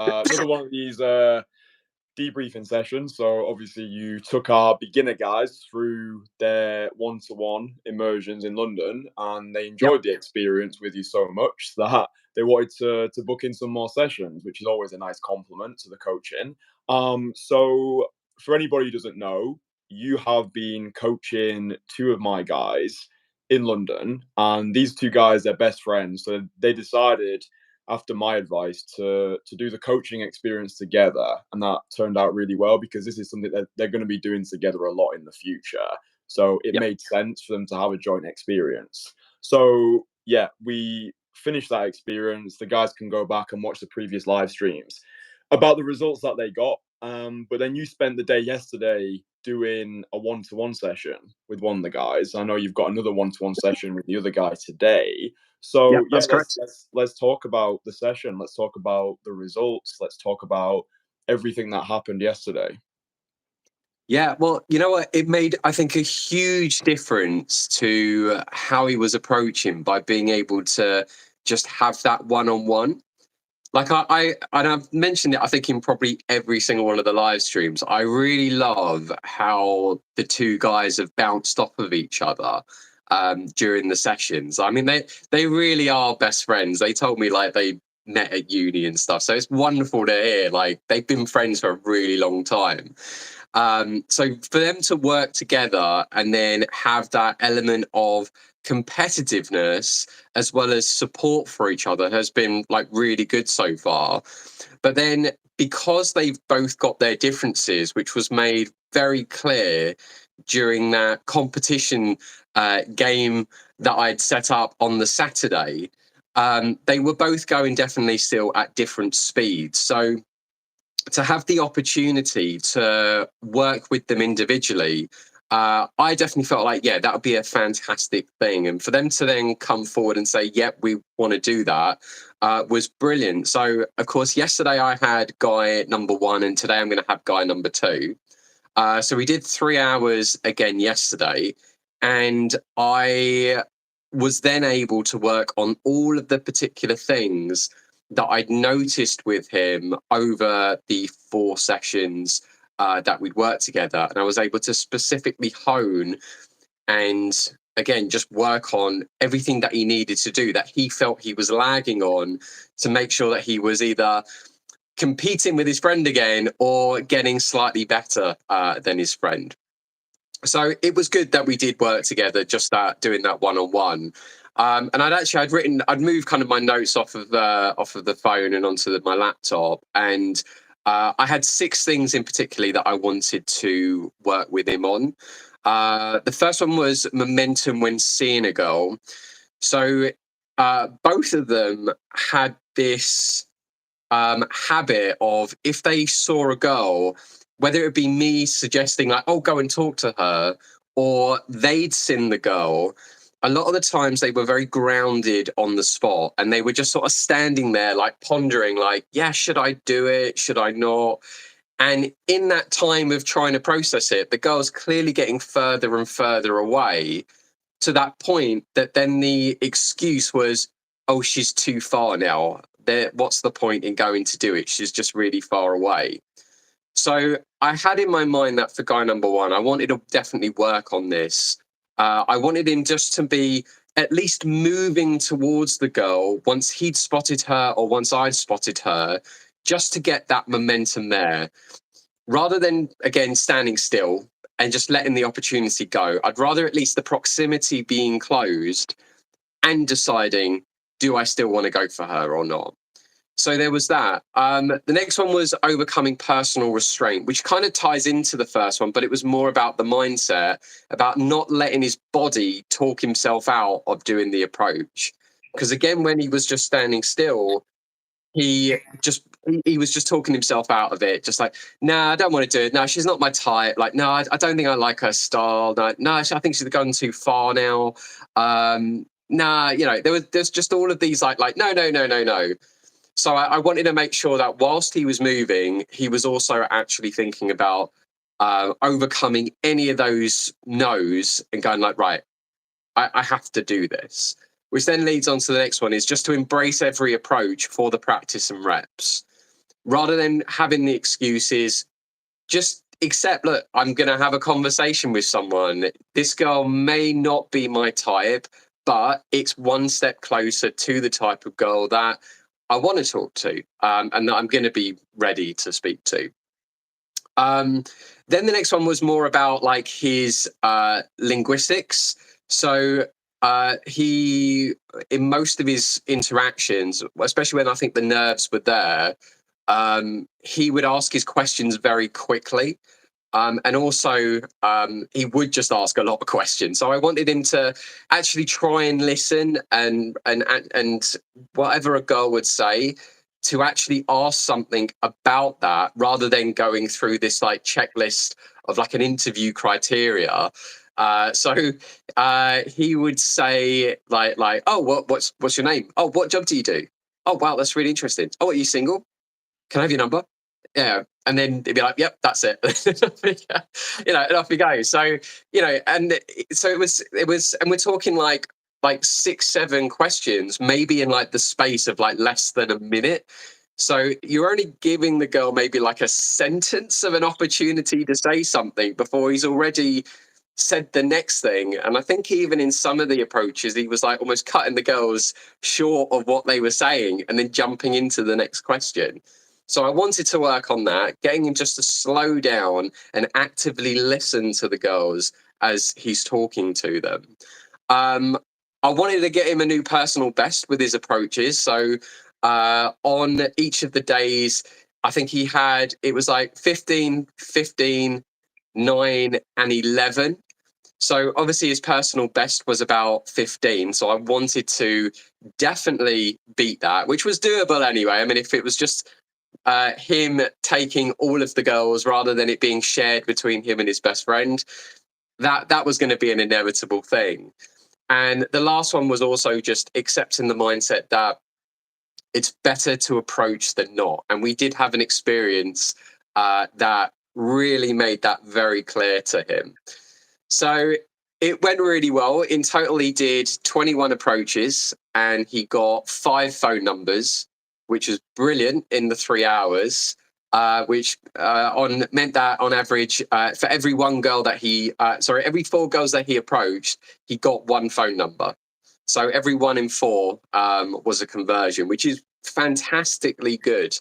Another one of these debriefing sessions. So obviously you took our beginner guys through their one-to-one immersions in London, and they Yep. enjoyed the experience with you so much that they wanted to book in some more sessions, which is always a nice compliment to the coaching. So for anybody who doesn't know, you have been coaching two of my guys in London, and these two guys, they're best friends. So they decided, after my advice, to do the coaching experience together, and that turned out really well because this is something that they're going to be doing together a lot in the future. So it Yep. made sense for them to have a joint experience. So yeah, we finished that experience. The guys can go back and watch the previous live streams about the results that they got. But then you spent the day yesterday doing a one-to-one session with one of the guys. I know you've got another one-to-one session with the other guy today. So Yep, yeah, that's correct. let's talk about the session. Let's talk about the results. Let's talk about everything that happened yesterday. Yeah, well, you know what? It made, I think, a huge difference to how he was approaching by being able to just have that one-on-one. Like and I've mentioned it, I think, in probably every single one of the live streams. I really love how the two guys have bounced off of each other during the sessions. I mean, they really are best friends. They told me like they met at uni and stuff. So it's wonderful to hear. Like they've been friends for a really long time. So for them to work together and then have that element of competitiveness as well as support for each other has been like really good so far. But then because they've both got their differences, which was made very clear during that competition game that I'd set up on the Saturday, they were both going definitely still at different speeds. So to have the opportunity to work with them individually, I definitely felt like, yeah, that would be a fantastic thing. And for them to then come forward and say, yep, we want to do that, was brilliant. So, of course, yesterday I had guy number one, and today I'm going to have guy number two. So we did 3 hours again yesterday, and I was then able to work on all of the particular things that I'd noticed with him over the 4 sessions that we'd worked together. And I was able to specifically hone and, again, just work on everything that he needed to do that he felt he was lagging on to make sure that he was either competing with his friend again or getting slightly better than his friend. So it was good that we did work together, just that doing that one-on-one. And I'd moved kind of my notes off of the phone and onto my laptop, and I had 6 things in particular that I wanted to work with him on. The first one was momentum when seeing a girl. So both of them had this habit of, if they saw a girl, whether it be me suggesting like, oh, go and talk to her, or they'd seen the girl, a lot of the times they were very grounded on the spot, and they were just sort of standing there like pondering like, yeah, should I do it, should I not? And in that time of trying to process it, the girl's clearly getting further and further away, to that point that then the excuse was, oh, she's too far now. What's the point in going to do it? She's just really far away. So I had in my mind that for guy number one, I wanted to definitely work on this. I wanted him just to be at least moving towards the girl once he'd spotted her or once I'd spotted her, just to get that momentum there. Rather than, again, standing still and just letting the opportunity go, I'd rather at least the proximity being closed and deciding, do I still want to go for her or not? So there was that. The next one was overcoming personal restraint, which kind of ties into the first one, but it was more about the mindset, about not letting his body talk himself out of doing the approach. Because again, when he was just standing still, he was just talking himself out of it, just like, nah, I don't want to do it. No, she's not my type. Like, no, I don't think I like her style. No, I think she's gone too far now. Nah, there's just all of these like no. So I wanted to make sure that whilst he was moving, he was also actually thinking about overcoming any of those no's and going like, right, I have to do this. Which then leads on to the next one, is just to embrace every approach for the practice and reps. rather than having the excuses, just accept, look, I'm going to have a conversation with someone. This girl may not be my type, but it's one step closer to the type of girl that I want to talk to, and that I'm going to be ready to speak to. Then the next one was more about like his linguistics. So he, in most of his interactions, especially when I think the nerves were there, he would ask his questions very quickly. And also, he would just ask a lot of questions. So I wanted him to actually try and listen, and whatever a girl would say, to actually ask something about that, rather than going through this like checklist of like an interview criteria. So he would say like, oh, what's your name? Oh, what job do you do? Oh, wow, that's really interesting. Oh, are you single? Can I have your number? Yeah. And then they'd be like, yep, that's it. You know, and off we go. So, you know, and so it was, and we're talking like 6, 7 questions, maybe in like the space of like less than a minute. So you're only giving the girl maybe like a sentence of an opportunity to say something before he's already said the next thing. And I think even in some of the approaches, he was like almost cutting the girls short of what they were saying and then jumping into the next question. So I wanted to work on that, getting him just to slow down and actively listen to the girls as he's talking to them. I wanted to get him a new personal best with his approaches. So on each of the days, I think he had, it was like 15, 15, 9, and 11. So obviously his personal best was about 15. So I wanted to definitely beat that, which was doable anyway. I mean, if it was just him taking all of the girls rather than it being shared between him and his best friend, that was going to be an inevitable thing. And the last one was also just accepting the mindset that it's better to approach than not. And we did have an experience that really made that very clear to him. So it went really well. In total, he did 21 approaches and he got 5 phone numbers, which was brilliant in the 3 hours, which meant that on average, for every one girl that he, every 4 girls that he approached, he got 1 phone number. So every 1 in 4 was a conversion, which is fantastically good.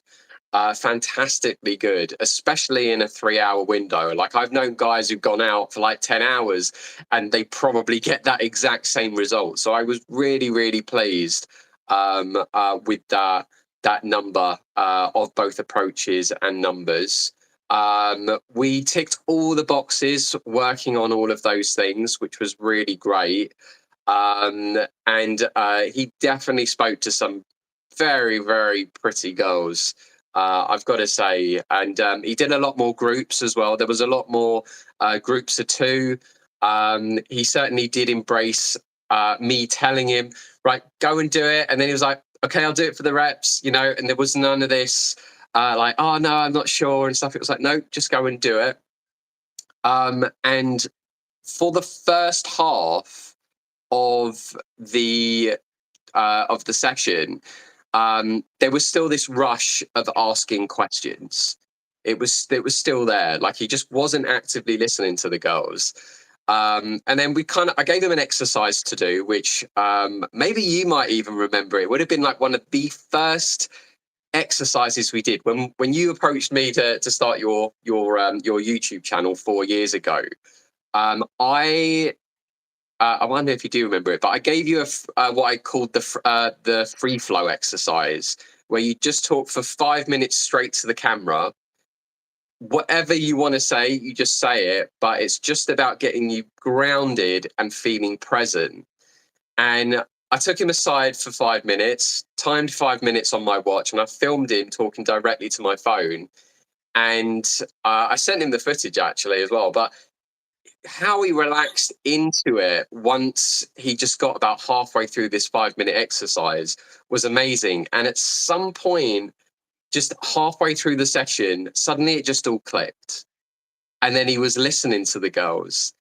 Fantastically good, especially in a 3-hour window. Like I've known guys who've gone out for like 10 hours and they probably get that exact same result. So I was really, really pleased with that number of both approaches and numbers. We ticked all the boxes working on all of those things, which was really great. And he definitely spoke to some very, very pretty girls, I've got to say. And he did a lot more groups as well. There was a lot more groups of 2. He certainly did embrace me telling him, right, go and do it. And then he was like, okay, I'll do it for the reps, you know, and there was none of this like, oh, no, I'm not sure and stuff. It was like, no, just go and do it. And for the first half of the session, there was still this rush of asking questions. It was still there. Like he just wasn't actively listening to the girls. And then I gave him an exercise to do, which maybe you might even remember. It would have been like one of the first exercises we did when you approached me to start your YouTube channel 4 years ago. I wonder if you do remember it, but I gave you what I called the free flow exercise, where you just talk for 5 minutes straight to the camera. Whatever you want to say, you just say it, but it's just about getting you grounded and feeling present. And I took him aside for 5 minutes, timed 5 minutes on my watch, and I filmed him talking directly to my phone. And I sent him the footage actually as well, but how he relaxed into it once he just got about halfway through this 5-minute exercise was amazing. And at some point, just halfway through the session, suddenly it just all clicked. And then he was listening to the girls,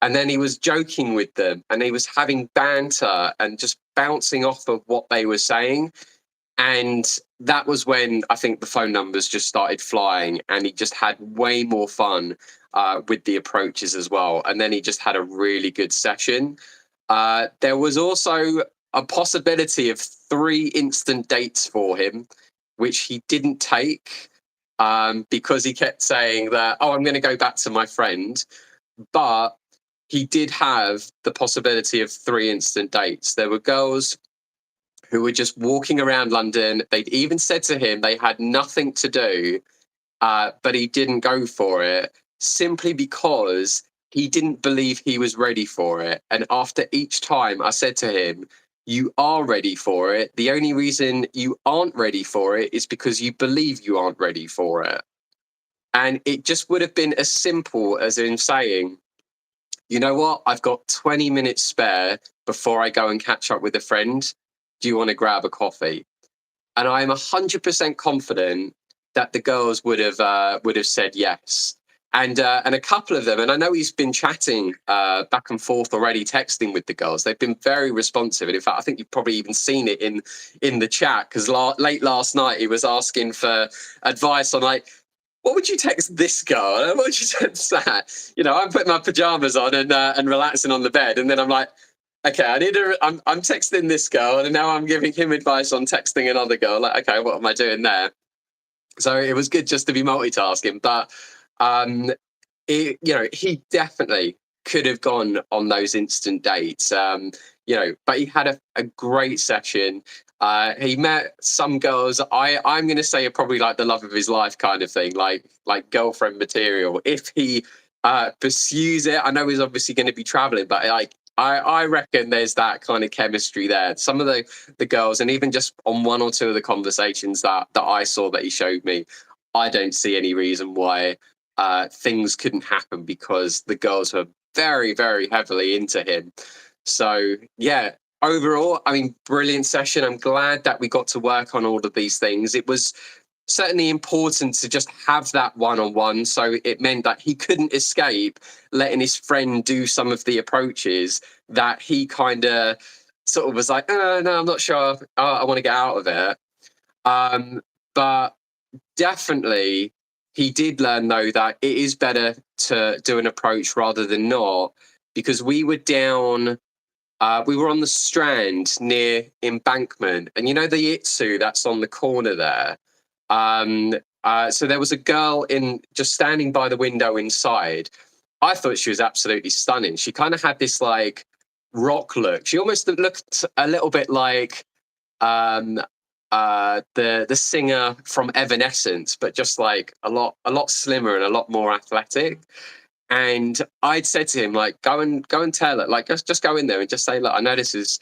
and then he was joking with them, and he was having banter and just bouncing off of what they were saying. And that was when I think the phone numbers just started flying, and he just had way more fun with the approaches as well. And then he just had a really good session. There was also a possibility of 3 instant dates for him, which he didn't take because he kept saying that, oh, I'm going to go back to my friend. But he did have the possibility of 3 instant dates. There were girls who were just walking around London. They'd even said to him they had nothing to do, but he didn't go for it simply because he didn't believe he was ready for it. And after each time, I said to him, you are ready for it. The only reason you aren't ready for it is because you believe you aren't ready for it. And it just would have been as simple as him saying, you know what? I've got 20 minutes spare before I go and catch up with a friend. Do you want to grab a coffee? And I'm 100% confident that the girls would have said yes. And a couple of them, and I know he's been chatting back and forth already, texting with the girls. They've been very responsive, and in fact, I think you've probably even seen it in the chat, because late last night he was asking for advice on, like, what would you text this girl? What would you text that? You know, I'm putting my pajamas on and relaxing on the bed, and then I'm like, okay, I'm texting this girl, and now I'm giving him advice on texting another girl. Like, okay, what am I doing there? So it was good just to be multitasking, but you know, he definitely could have gone on those instant dates. You know, but he had a great session. He met some girls I'm going to say are probably like the love of his life kind of thing, like girlfriend material. If he pursues it, I know he's obviously going to be traveling, but like I reckon there's that kind of chemistry there. Some of the girls, and even just on 1 or 2 of the conversations that I saw that he showed me, I don't see any reason why things couldn't happen, because the girls were very, very heavily into him. So yeah, overall, I mean, brilliant session. I'm glad that we got to work on all of these things. It was certainly important to just have that one-on-one, so it meant that he couldn't escape letting his friend do some of the approaches that he kind of sort of was like, oh, no, I'm not sure, I want to get out of it. But definitely he did learn, though, that it is better to do an approach rather than not, because we were down we were on the Strand near Embankment, and you know the Itsu that's on the corner there. So there was a girl in just standing by the window inside. I thought she was absolutely stunning. She kind of had this like rock look. She almost looked a little bit like the singer from Evanescence, but just like a lot slimmer and a lot more athletic. And I'd said to him, like, go and tell her, like, just go in there and just say, look, I know this is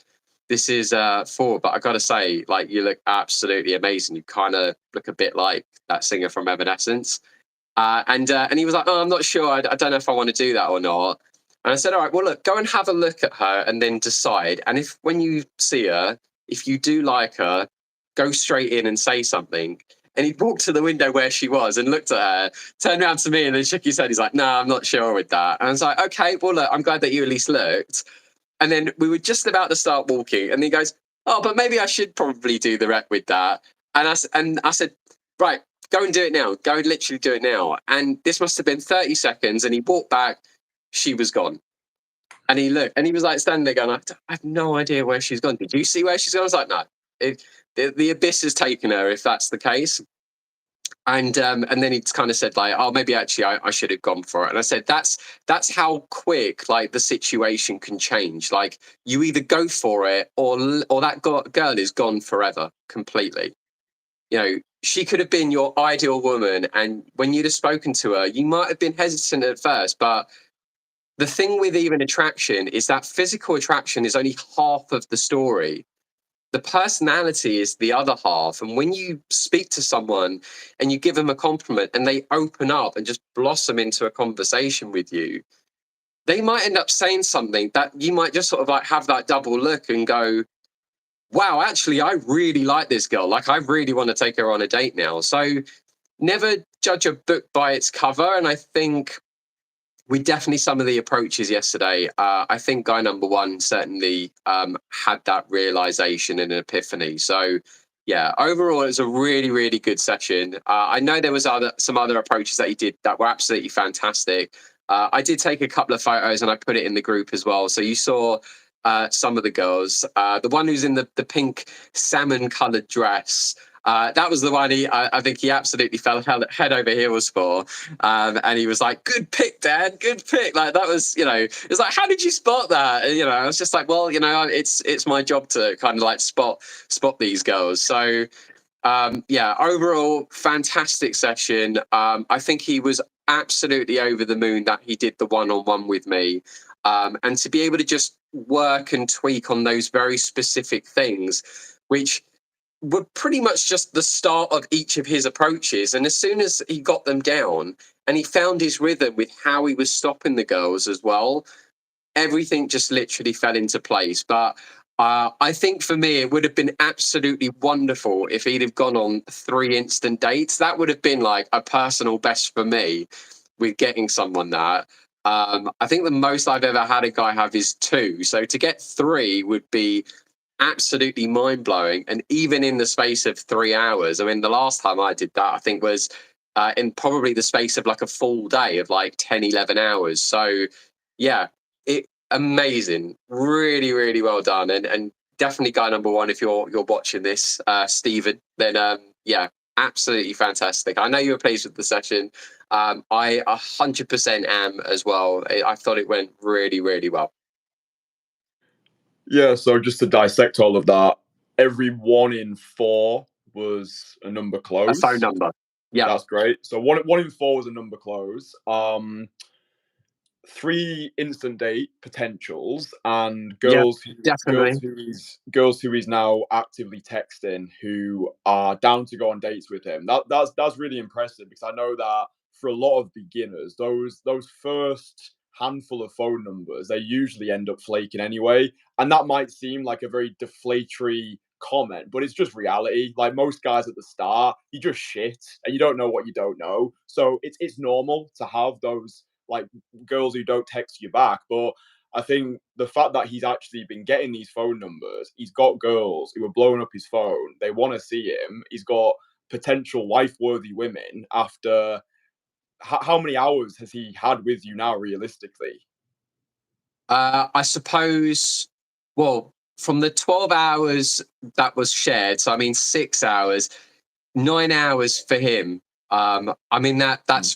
for, but I gotta say, like, you look absolutely amazing. You kind of look a bit like that singer from Evanescence. And he was like, oh, I'm not sure. I don't know if I want to do that or not. And I said, all right, well, look, go and have a look at her and then decide. And if when you see her, if you do like her, go straight in and say something. And he walked to the window where she was and looked at her, turned around to me and then shook his head. He's like, no, I'm not sure with that. And I was like, okay, well, look, I'm glad that you at least looked. And then we were just about to start walking. And he goes, oh, but maybe I should probably do the rep with that. And I said, right, go and do it now. Go and literally do it now. And this must have been 30 seconds. And he walked back. She was gone. And he looked and he was like standing there going, I have no idea where she's gone. Did you see where she's gone? I was like, no. The abyss has taken her, if that's the case. And then he kind of said, like, oh, maybe actually I should have gone for it. And I said, that's how quick, like, the situation can change. Like, you either go for it or that girl is gone forever, completely. You know, she could have been your ideal woman, and when you'd have spoken to her, you might have been hesitant at first, but the thing with even attraction is that physical attraction is only half of the story. The personality is the other half. And when you speak to someone and you give them a compliment and they open up and just blossom into a conversation with you, they might end up saying something that you might just sort of like have that double look and go, wow, actually, I really like this girl. Like, I really want to take her on a date now. So never judge a book by its cover. And I think we definitely, some of the approaches yesterday, I think guy number 1 certainly had that realization and an epiphany. So Yeah, overall, it was a really, really good session. I know there was some other approaches that he did that were absolutely fantastic. I did take a couple of photos and I put it in the group as well. So you saw some of the girls. The one who's in the pink salmon-coloured dress. That was the one I think he absolutely fell head over heels for. And he was like, "Good pick, Dad. Good pick." Like that was, it's like, how did you spot that? And, I was just like, well, it's my job to kind of like spot these girls. So yeah, overall, fantastic session. I think he was absolutely over the moon that he did the one-on-one with me. And to be able to just work and tweak on those very specific things, which were pretty much just the start of each of his approaches. And as soon as he got them down and he found his rhythm with how he was stopping the girls as well, everything just literally fell into place. But I think for me, it would have been absolutely wonderful if he'd have gone on 3 instant dates. That would have been like a personal best for me with getting someone that. I think the most I've ever had a guy have is 2. So to get 3 would be absolutely mind blowing. And even in the space of 3 hours, I mean, the last time I did that, I think was in probably the space of like a full day of like 10, 11 hours. So yeah, amazing, really, really well done, and definitely guy number one if you're watching this, Stephen. Then yeah, absolutely fantastic. I know you were pleased with the session. I 100% am as well. I thought it went really, really well. Yeah, so just to dissect all of that, every 1 in 4 was a number A phone close. number. Yeah. That's great. So one in 4 was a number close. 3 instant date potentials, and Yeah, girls definitely. girls who he's now actively texting who are down to go on dates with him. That's really impressive, because I know that for a lot of beginners, those first handful of phone numbers, they usually end up flaking anyway. And that might seem like a very deflatorry comment, but it's just reality. Like most guys at the start, you just shit and you don't know what you don't know. So it's normal to have those like girls who don't text you back. But I think the fact that he's actually been getting these phone numbers, he's got girls who are blowing up his phone. They want to see him. He's got potential wife-worthy women after how many hours has he had with you now, realistically? I suppose, well, from the 12 hours that was shared, so I mean 6 hours, 9 hours for him. I mean that's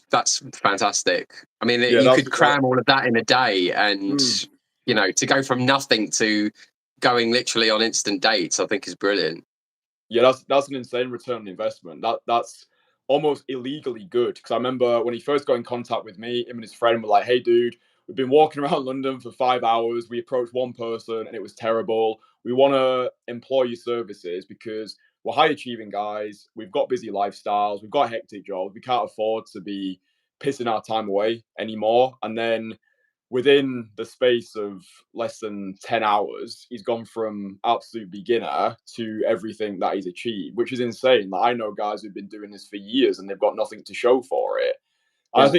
fantastic. I mean, Yeah, you could cram all of that in a day, and mm, to go from nothing to going literally on instant dates, I think is brilliant. yeah, that's an insane return on investment. That's almost illegally good, because I remember when he first got in contact with me, him and his friend were like, "Hey, dude, we've been walking around London for 5 hours. We approached one person and it was terrible. We want to employ your services because we're high achieving guys. We've got busy lifestyles. We've got hectic jobs. We can't afford to be pissing our time away anymore." And then within the space of less than 10 hours, he's gone from absolute beginner to everything that he's achieved, which is insane. Like, I know guys who've been doing this for years and they've got nothing to show for it. Yeah. I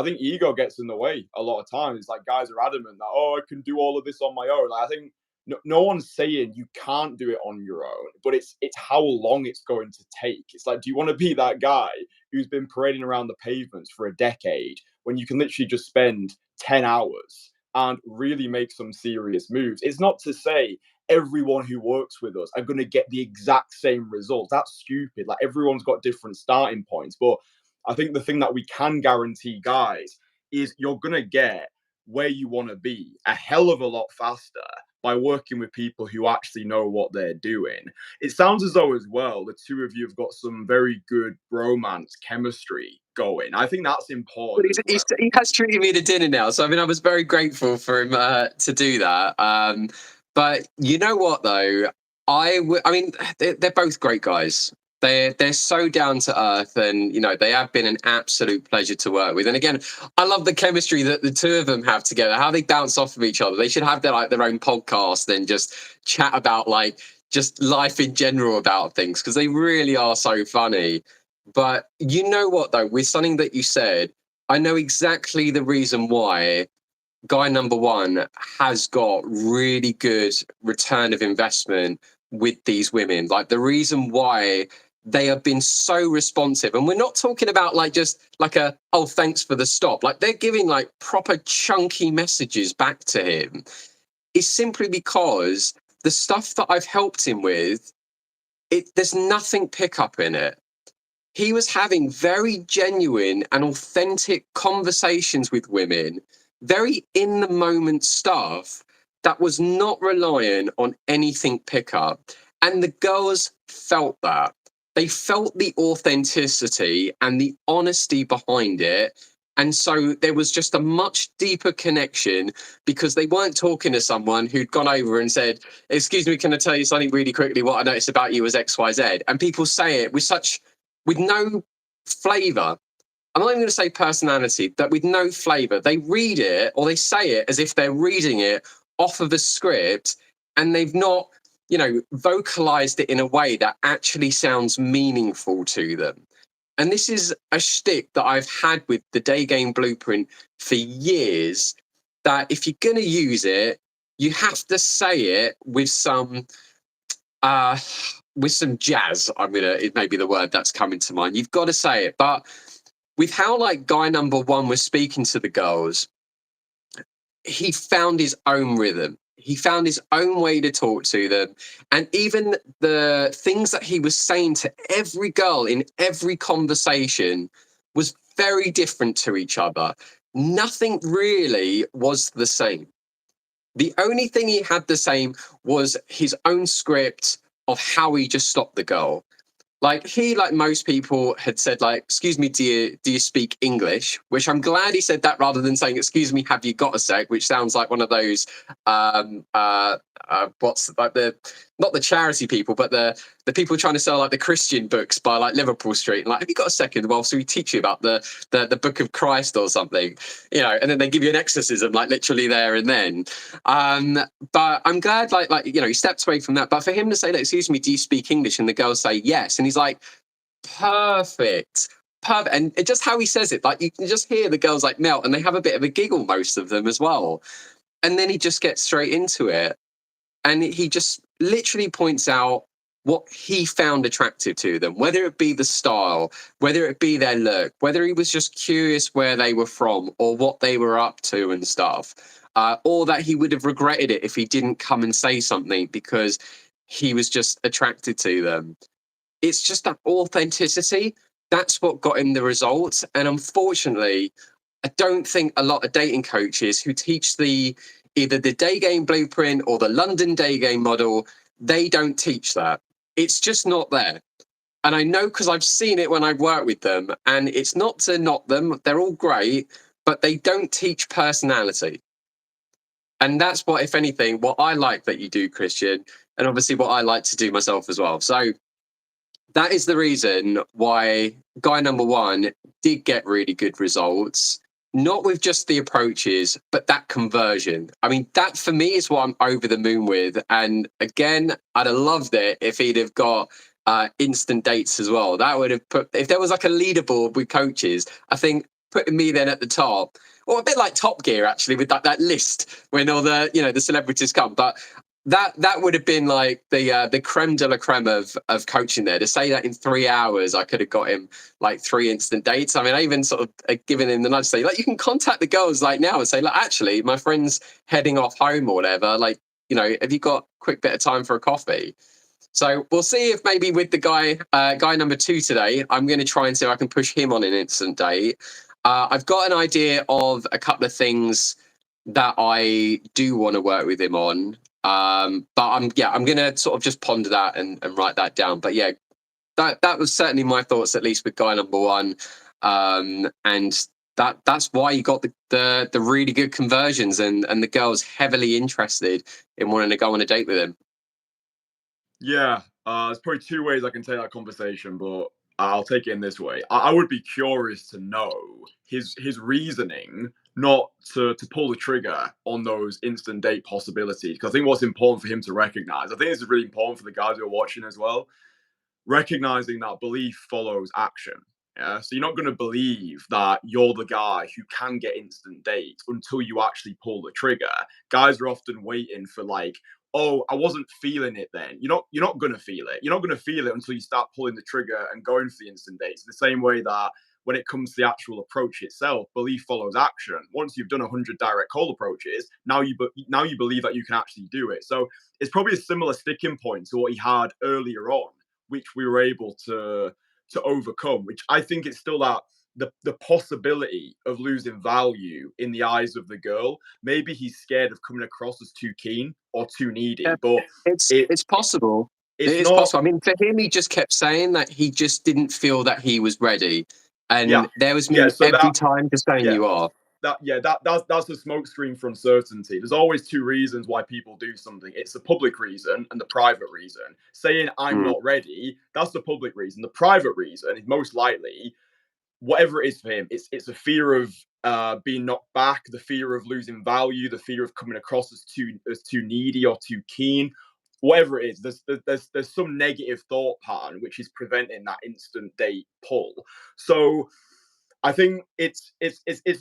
think ego gets in the way a lot of times. It's like guys are adamant that, oh, I can do all of this on my own. Like, I think no one's saying you can't do it on your own, but it's how long it's going to take. It's like, do you want to be that guy who's been parading around the pavements for a decade when you can literally just spend 10 hours and really make some serious moves? It's not to say everyone who works with us are going to get the exact same results. That's stupid. Like, everyone's got different starting points, but I think the thing that we can guarantee, guys, is you're going to get where you want to be a hell of a lot faster by working with people who actually know what they're doing. It sounds as though, as well, the two of you have got some very good bromance chemistry going. I think that's But important as well. he has treated me to dinner now, so I mean, I was very grateful for him to do that. But you know what, though, I mean, they're both great guys. They're so down to earth, and they have been an absolute pleasure to work with. And again, I love the chemistry that the two of them have together. How they bounce off of each other. They should have their own podcast and just chat about like just life in general about things, because they really are so funny. But you know what, though, with something that you said, I know exactly the reason why guy number one has got really good return of investment with these women. Like the reason why they have been so responsive, and we're not talking about like just like a, oh, thanks for the stop. Like they're giving like proper chunky messages back to him, is simply because the stuff that I've helped him with, there's nothing pickup in it. He was having very genuine and authentic conversations with women, very in the moment stuff that was not relying on anything pickup. And the girls felt that. They felt the authenticity and the honesty behind it. And so there was just a much deeper connection because they weren't talking to someone who'd gone over and said, excuse me, can I tell you something really quickly? What I noticed about you was XYZ. And people say it with no flavor. I'm not even going to say personality, but with no flavor. They read it or they say it as if they're reading it off of a script, and they've not, vocalized it in a way that actually sounds meaningful to them. And this is a shtick that I've had with the Day Game Blueprint for years, that if you're going to use it, you have to say it with some jazz. It may be the word that's coming to mind. You've got to say it. But with how like guy number one was speaking to the girls, he found his own rhythm. He found his own way to talk to them. And even the things that he was saying to every girl in every conversation was very different to each other. Nothing really was the same. The only thing he had the same was his own script of how he just stopped the girl. Like he, like most people, had said, like, excuse me, do you speak English? Which I'm glad he said that rather than saying, excuse me, have you got a sec? Which sounds like one of those what's like not the charity people, but the people trying to sell like the Christian books by like Liverpool Street. And like, have you got a second? Well, so we teach you about the Book of Christ or something, and then they give you an exorcism, like literally there and then. But I'm glad, like he stepped away from that. But for him to say, like, excuse me, do you speak English? And the girls say yes, and he's like, perfect. And it just how he says it, like you can just hear the girls like melt, and they have a bit of a giggle, most of them as well. And then he just gets straight into it. And he just literally points out what he found attractive to them, whether it be the style, whether it be their look, whether he was just curious where they were from or what they were up to and stuff, or that he would have regretted it if he didn't come and say something because he was just attracted to them. It's just that authenticity. That's what got him the results. And unfortunately, I don't think a lot of dating coaches who teach either the Day Game Blueprint or the London Day Game model, they don't teach that. It's just not there. And I know because I've seen it when I've worked with them, and it's not to knock them. They're all great, but they don't teach personality. And that's what, if anything, what I like that you do, Kristian, and obviously what I like to do myself as well. So that is the reason why guy number one did get really good results. Not with just the approaches, but that conversion. I mean, that for me is what I'm over the moon with. And again, I'd have loved it if he'd have got instant dates as well. That would have if there was like a leaderboard with coaches, I think putting me then at the top, or a bit like Top Gear actually, with that list when all the celebrities come. But that would have been like the creme de la creme of coaching there. To say that in 3 hours I could have got him like 3 instant dates. I mean, I even sort of given him the nudge, say like, you can contact the girls like now and say, like, actually my friend's heading off home or whatever, like, have you got a quick bit of time for a coffee? So we'll see if maybe with the guy number 2 today, I'm going to try and see if I can push him on an instant date. I've got an idea of a couple of things that I do want to work with him on. But I'm gonna sort of just ponder that and write that down. But yeah, that was certainly my thoughts, at least with guy number one. And that's why you got the really good conversions and the girls heavily interested in wanting to go on a date with him. Yeah, there's probably 2 ways I can take that conversation, but I'll take it in this way. I would be curious to know his reasoning not to pull the trigger on those instant date possibilities. Because I think what's important for him to recognize, I think this is really important for the guys who are watching as well, recognizing that belief follows action. Yeah, so you're not going to believe that you're the guy who can get instant dates until you actually pull the trigger. Guys are often waiting for like oh, I wasn't feeling it then. You're not gonna feel it. You're not gonna feel it until you start pulling the trigger and going for the instant dates. The same way that when it comes to the actual approach itself, belief follows action. Once you've done 100 direct call approaches, now you believe that you can actually do it. So it's probably a similar sticking point to what he had earlier on, which we were able to overcome. Which I think it's still that the possibility of losing value in the eyes of the girl. Maybe he's scared of coming across as too keen or too Yeah, needy, but it's it it's possible. It it's is not. possible. I mean, for him, he just kept saying that he just didn't feel that he was ready, Yeah, and there was yeah. me So every that time just saying yeah you are. that's the smoke screen for uncertainty. There's always two reasons why people do something. It's the public reason and the private reason. Saying I'm Mm, not ready, that's the public reason. The private reason is most likely whatever it is for him. It's a fear of being knocked back, the fear of losing value, the fear of coming across as too needy or too keen. Whatever it is, there's some negative thought pattern which is preventing that instant date pull. So I think it's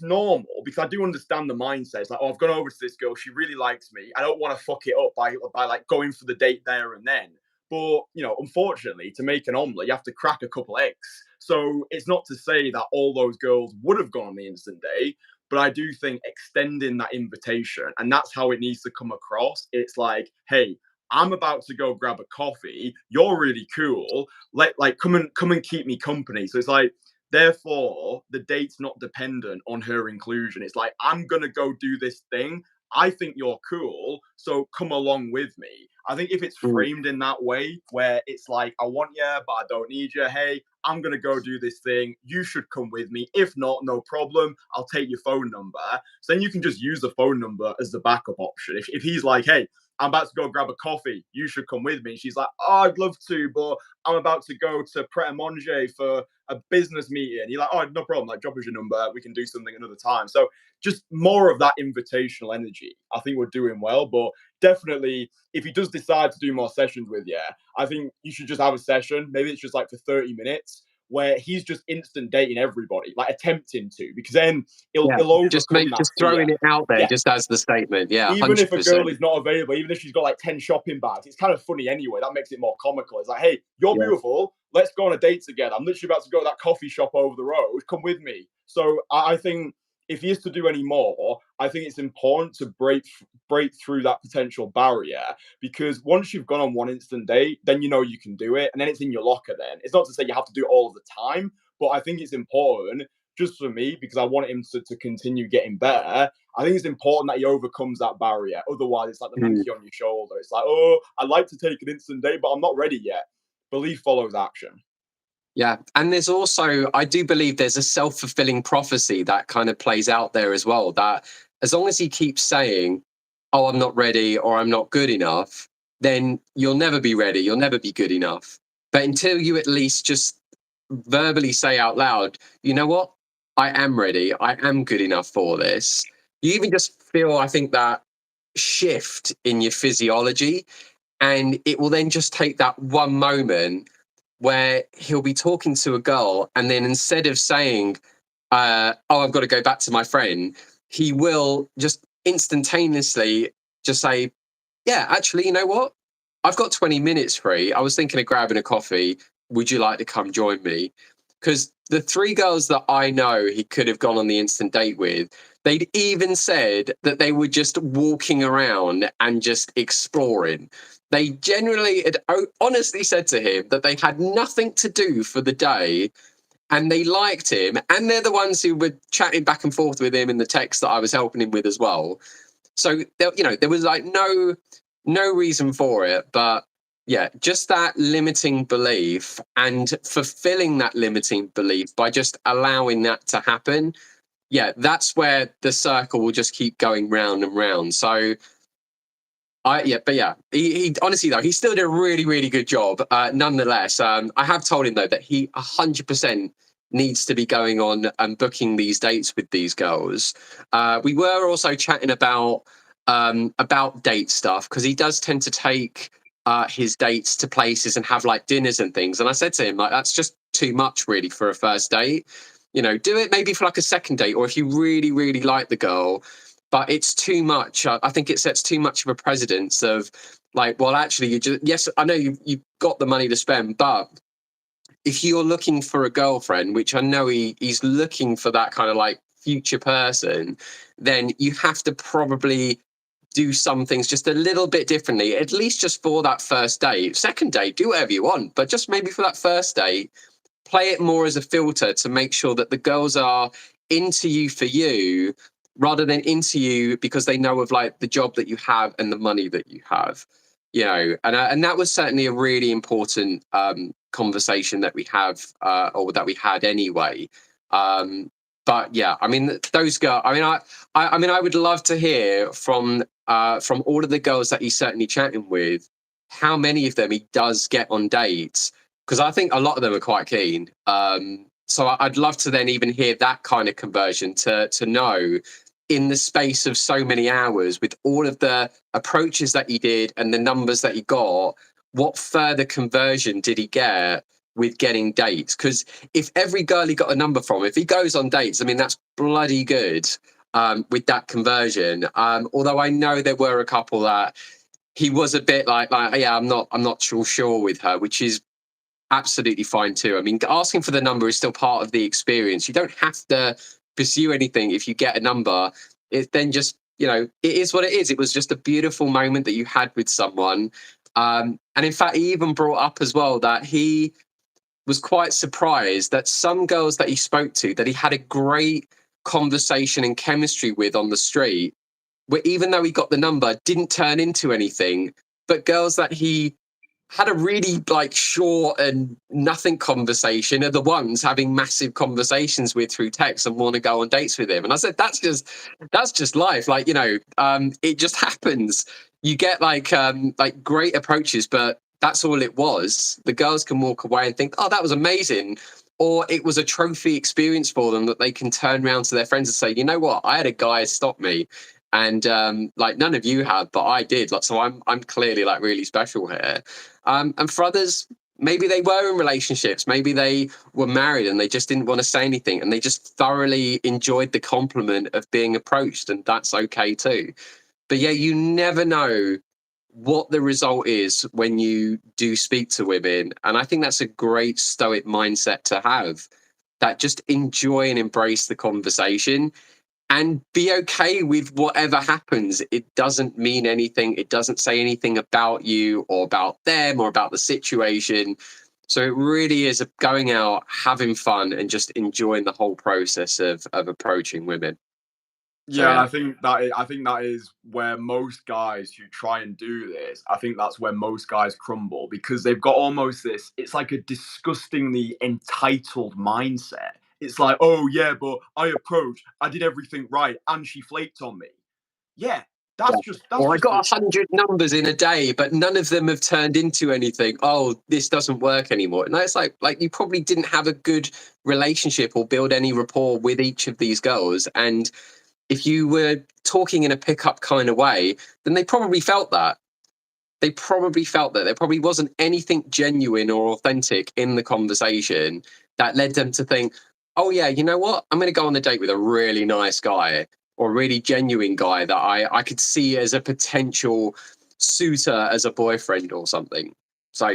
normal because I do understand the mindset. It's like, oh, I've gone over to this girl. She really likes me. I don't want to fuck it up by like going for the date there and then. But unfortunately, to make an omelette, you have to crack a couple eggs. So it's not to say that all those girls would have gone on the instant date, but I do think extending that invitation, and that's how it needs to come across. It's like, hey, I'm about to go grab a coffee. You're really cool. Like come and keep me company. So it's like therefore, the date's not dependent on her inclusion. It's like, I'm going to go do this thing. I think you're cool, so come along with me. I think if it's mm, framed in that way, where it's like, I want you, but I don't need you. Hey, I'm going to go do this thing. You should come with me. If not, no problem. I'll take your phone number. So then you can just use the phone number as the backup option. If he's like, hey, I'm about to go grab a coffee. You should come with me. She's like, oh, I'd love to, but I'm about to go to Pret a Manger for a business meeting. You're like, oh, no problem. Like, drop us your number. We can do something another time. So just more of that invitational energy. I think we're doing well. But definitely, if he does decide to do more sessions with you, I think you should just have a session. Maybe it's just like for 30 minutes where he's just instant dating everybody, like attempting to, because then he'll, yeah, he'll just overcome that fear. throwing it out there, Yeah, just as the statement. Yeah, even if hundred a girl percent. is not available, even if she's got like 10 shopping bags, it's kind of funny anyway. That makes it more comical. It's like, hey, you're Yeah. beautiful. Let's go on a date together. I'm literally about to go to that coffee shop over the road. Come with me. So I think if he is to do any more, I think it's important to break through that potential barrier because once you've gone on one instant date, then you know you can do it, and then it's in your locker. Then it's not to say you have to do it all of the time, but I think it's important just for me because I want him to continue getting better. I think it's important that he overcomes that barrier. Otherwise, it's like the Mm. monkey on your shoulder. It's like, oh, I'd like to take an instant date, but I'm not ready yet. Belief follows action. Yeah. And there's also, I do believe there's a self-fulfilling prophecy that kind of plays out there as well. That as long as he keeps saying, oh, I'm not ready or I'm not good enough, then you'll never be ready. You'll never be good enough. But until you at least just verbally say out loud, you know what? I am ready. I am good enough for this. You even just feel, I think, that shift in your physiology. And it will then just take that one moment where he'll be talking to a girl, and then instead of saying, "Oh, I've got to go back to my friend," he will just instantaneously just say, "Yeah, actually, you know what? I've got 20 minutes free. I was thinking of grabbing a coffee. Would you like to come join me?" Because the three girls that I know he could have gone on the instant date with, they'd even said that they were just walking around and just exploring. They generally had honestly said to him that they had nothing to do for the day and they liked him. And they're the ones who were chatting back and forth with him in the text that I was helping him with as well. So there was like no reason for it, but yeah, just that limiting belief and fulfilling that limiting belief by just allowing that to happen. Yeah, that's where the circle will just keep going round and round. So he honestly though he still did a really really good job. Nonetheless, I have told him though that he 100% needs to be going on and booking these dates with these girls. We were also chatting about date stuff because he does tend to take his dates to places and have like dinners and things. And I said to him like that's just too much really for a first date. Do it maybe for like a second date, or if you really really like the girl, but it's too much. I think it sets too much of a precedence of Like, well, actually, yes, I know you've got the money to spend, but if you're looking for a girlfriend, which I know he's looking for that kind of like future person, then you have to probably do some things just a little bit differently, at least just for that first date. Second date, do whatever you want, but just maybe for that first date, play it more as a filter to make sure that the girls are into you for you rather than into you because they know of like the job that you have and the money that you have, you know. And that was certainly a really important conversation that we have or that we had anyway. But yeah, I mean, those girls, I mean, I mean, I would love to hear from all of the girls that he's certainly chatting with, how many of them he does get on dates, because I think a lot of them are quite keen. So I'd love to then even hear that kind of conversion to know in the space of so many hours with all of the approaches that he did and the numbers that he got, what further conversion did he get with getting dates? Because if every girl he got a number from, if he goes on dates, I mean, that's bloody good with that conversion. Although I know there were a couple that he was a bit like, yeah, I'm not sure with her, which is absolutely fine too. I mean, asking for the number is still part of the experience. You don't have to pursue anything if you get a number. It then just, you know, it is what it is. It was just a beautiful moment that you had with someone. And in fact, he even brought up as well that he was quite surprised that some girls that he spoke to, that he had a great conversation and chemistry with on the street, where even though he got the number, didn't turn into anything. But girls that he had a really like short and nothing conversation are the ones having massive conversations with through text and want to go on dates with him. And I said, that's just life. Like, you know, it just happens. You get like great approaches, but that's all it was. The girls can walk away and think, oh, that was amazing. Or it was a trophy experience for them that they can turn around to their friends and say, you know what, I had a guy stop me and like none of you have, but I did. Like, so I'm clearly like really special here. And for others, maybe they were in relationships, maybe they were married and they just didn't want to say anything, and they just thoroughly enjoyed the compliment of being approached, and that's okay too. But yeah, you never know what the result is when you do speak to women, and I think that's a great stoic mindset to have. That just enjoy and embrace the conversation and be okay with whatever happens. It doesn't mean anything. It doesn't say anything about you or about them or about the situation. So it really is going out, having fun, and just enjoying the whole process of approaching women. So Yeah, and yeah, I think that is where most guys who try and do this, I think that's where most guys crumble because they've got almost this, it's like a disgustingly entitled mindset. It's like, oh yeah, but I approached, I did everything right, and she flaked on me. Yeah, that's or I just a, got 100 numbers in a day, but none of them have turned into anything. Oh, this doesn't work anymore. And it's like you probably didn't have a good relationship or build any rapport with each of these girls. And if you were talking in a pickup kind of way, then they probably felt that. They probably felt that there probably wasn't anything genuine or authentic in the conversation that led them to think, oh yeah, you know what? I'm going to go on a date with a really nice guy or a really genuine guy that I could see as a potential suitor as a boyfriend or something. So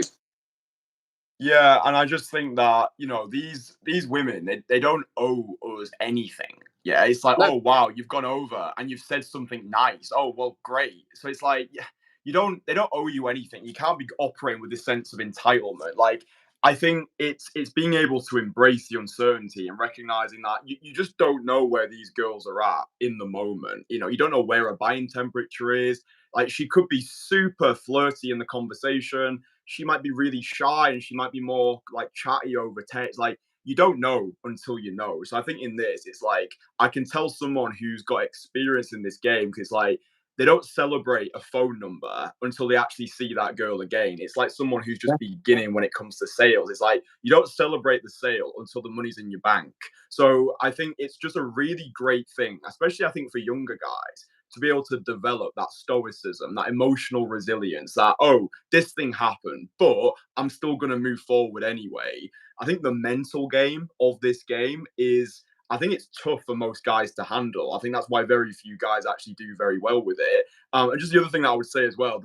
yeah, and I just think that, you know, these women, they don't owe us anything. Yeah, it's like, no, oh wow, you've gone over and you've said something nice. Oh well, great. So it's like, yeah, you don't, they don't owe you anything. You can't be operating with this sense of entitlement. Like, I think it's being able to embrace the uncertainty and recognizing that you just don't know where these girls are at in the moment. You know, you don't know where a buying temperature is. Like, she could be super flirty in the conversation, she might be really shy and she might be more like chatty over text. Like, you don't know until you know. So I think in this, it's like I can tell someone who's got experience in this game because like they don't celebrate a phone number until they actually see that girl again. It's like someone who's just beginning when it comes to sales. It's like you don't celebrate the sale until the money's in your bank. So I think it's just a really great thing, especially I think for younger guys, to be able to develop that stoicism, that emotional resilience, that, oh, this thing happened, but I'm still going to move forward anyway. I think the mental game of this game is, I think it's tough for most guys to handle. I think that's why very few guys actually do very well with it. And just the other thing that I would say as well,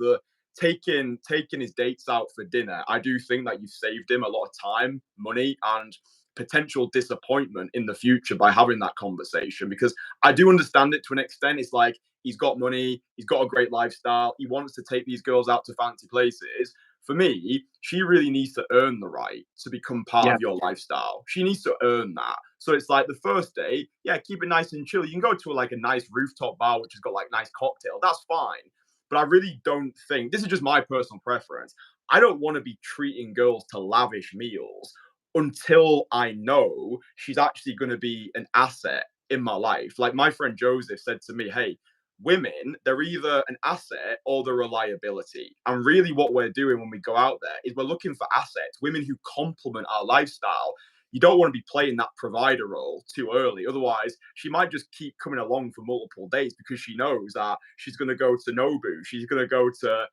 taking his dates out for dinner, I do think that you've saved him a lot of time, money, and potential disappointment in the future by having that conversation. Because I do understand it to an extent. It's like he's got money, he's got a great lifestyle, he wants to take these girls out to fancy places. For me, she really needs to earn the right to become part Yeah. of your lifestyle. She needs to earn that. So it's like the first day, yeah, keep it nice and chill. You can go to like a nice rooftop bar which has got like nice cocktail. That's fine. But I really don't think, this is just my personal preference. I don't want to be treating girls to lavish meals until I know she's actually going to be an asset in my life. Like my friend Joseph said to me, hey, women, they're either an asset or they're a liability. And really, what we're doing when we go out there is we're looking for assets, women who complement our lifestyle. You don't want to be playing that provider role too early. Otherwise, she might just keep coming along for multiple days because she knows that she's going to go to Nobu. She's going to go to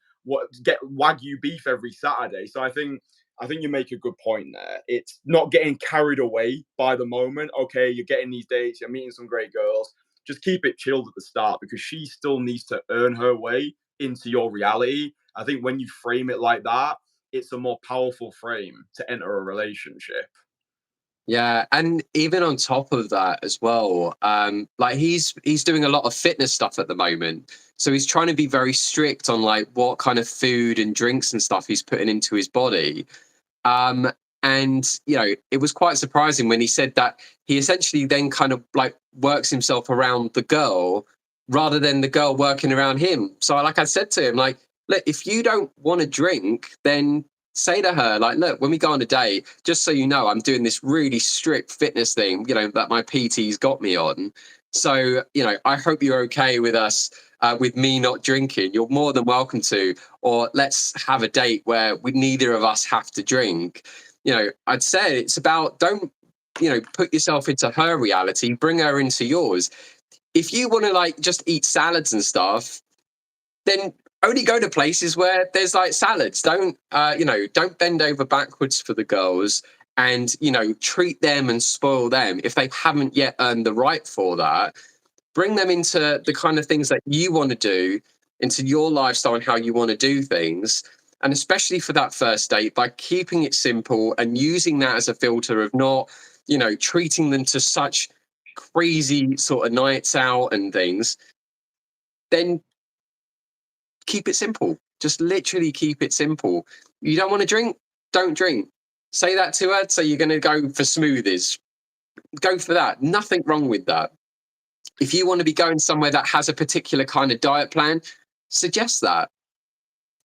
get Wagyu beef every Saturday. So I think you make a good point there. It's not getting carried away by the moment. Okay, you're getting these dates, you're meeting some great girls. Just keep it chilled at the start because she still needs to earn her way into your reality. I think when you frame it like that, it's a more powerful frame to enter a relationship. Yeah, and even on top of that as well, like he's doing a lot of fitness stuff at the moment. So he's trying to be very strict on like what kind of food and drinks and stuff he's putting into his body. Um, and it was quite surprising when he said that he essentially then kind of like works himself around the girl rather than the girl working around him. So like I said to him, like, look, if you don't want to drink, then say to her, like, look, when we go on a date, just so you know, I'm doing this really strict fitness thing, that my PT's got me on. So, I hope you're okay with us, with me not drinking. You're more than welcome to, or let's have a date where neither of us have to drink. I'd say it's about, don't, put yourself into her reality, bring her into yours. If you want to like just eat salads and stuff, then only go to places where there's like salads. Don't bend over backwards for the girls and, treat them and spoil them if they haven't yet earned the right for that. Bring them into the kind of things that you want to do, into your lifestyle and how you want to do things. And especially for that first date, by keeping it simple and using that as a filter of not, treating them to such crazy sort of nights out and things, then keep it simple. Just literally keep it simple. You don't want to drink? Don't drink. Say that to her. So you're going to go for smoothies. Go for that. Nothing wrong with that. If you want to be going somewhere that has a particular kind of diet plan, suggest that.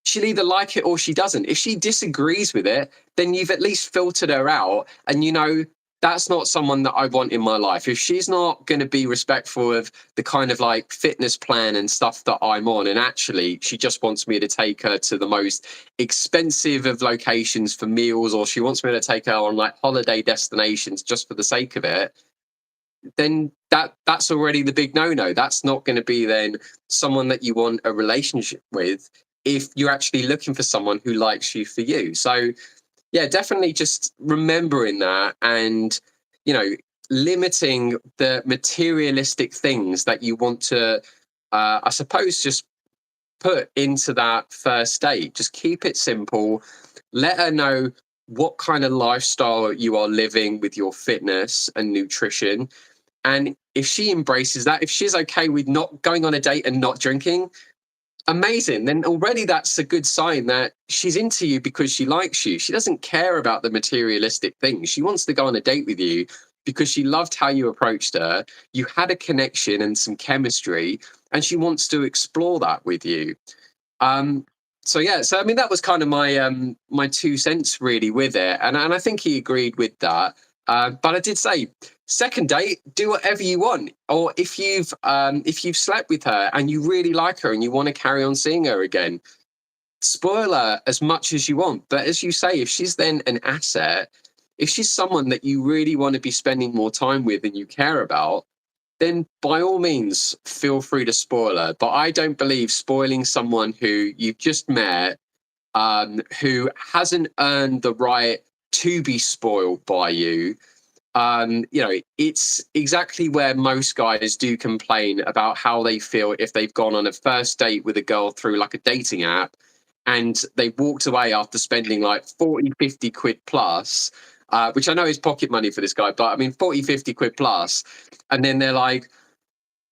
She'll either like it or she doesn't. If she disagrees with it, then you've at least filtered her out and that's not someone that I want in my life. If she's not going to be respectful of the kind of like fitness plan and stuff that I'm on, and actually she just wants me to take her to the most expensive of locations for meals, or she wants me to take her on like holiday destinations just for the sake of it, then that's already the big no-no. That's not going to be then someone that you want a relationship with if you're actually looking for someone who likes you for you. So yeah, definitely just remembering that and, limiting the materialistic things that you want to, I suppose, just put into that first date. Just keep it simple. Let her know what kind of lifestyle you are living with your fitness and nutrition. And if she embraces that, if she's okay with not going on a date and not drinking, amazing. Then already that's a good sign that she's into you because she likes you. She doesn't care about the materialistic things. She wants to go on a date with you because she loved how you approached her. You had a connection and some chemistry, and she wants to explore that with you. Um, so yeah, so I mean that was kind of my 2 cents really with it, and I think he agreed with that. But I did say, second date, do whatever you want. Or if you've slept with her and you really like her and you want to carry on seeing her again, spoil her as much as you want. But as you say, if she's then an asset, if she's someone that you really want to be spending more time with and you care about, then by all means feel free to spoil her. But I don't believe spoiling someone who you've just met, who hasn't earned the right to be spoiled by you. It's exactly where most guys do complain about how they feel if they've gone on a first date with a girl through like a dating app and they walked away after spending like 40, 50 quid plus, which I know is pocket money for this guy, but I mean, 40, 50 quid plus. And then they're like,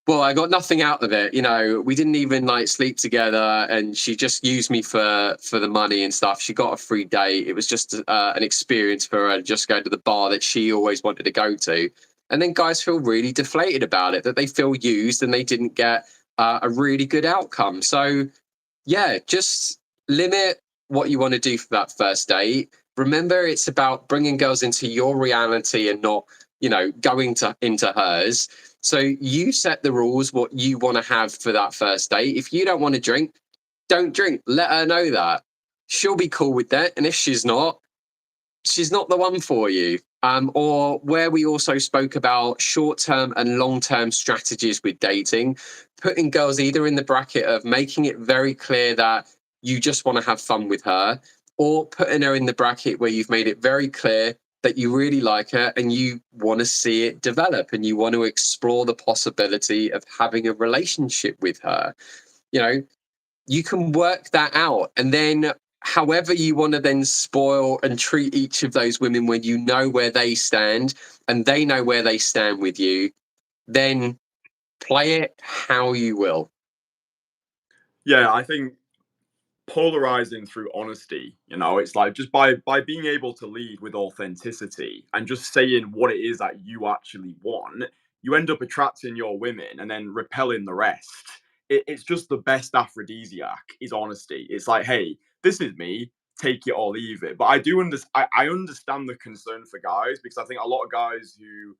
well, I got nothing out of it. You know, we didn't even like sleep together, and she just used me for the money and stuff. She got a free date. It was just an experience for her to just go to the bar that she always wanted to go to. And then guys feel really deflated about it, that they feel used and they didn't get a really good outcome. So yeah, just limit what you want to do for that first date. Remember, it's about bringing girls into your reality and not, you know, going to into hers. So you set the rules, what you want to have for that first date. If you don't want to drink, don't drink. Let her know that. She'll be cool with that. And if she's not the one for you. Or where we also spoke about short-term and long-term strategies with dating, putting girls either in the bracket of making it very clear that you just want to have fun with her, or putting her in the bracket where you've made it very clear that you really like her and you want to see it develop and you want to explore the possibility of having a relationship with her. You know, you can work that out, and then however you want to then spoil and treat each of those women when you know where they stand and they know where they stand with you, then play it how you will. Yeah, I think polarizing through honesty, you know, it's like just by being able to lead with authenticity and just saying what it is that you actually want, you end up attracting your women and then repelling the rest. It's just the best aphrodisiac is honesty. It's like, hey, this is me, take it or leave it. But I understand the concern for guys, because I think a lot of guys who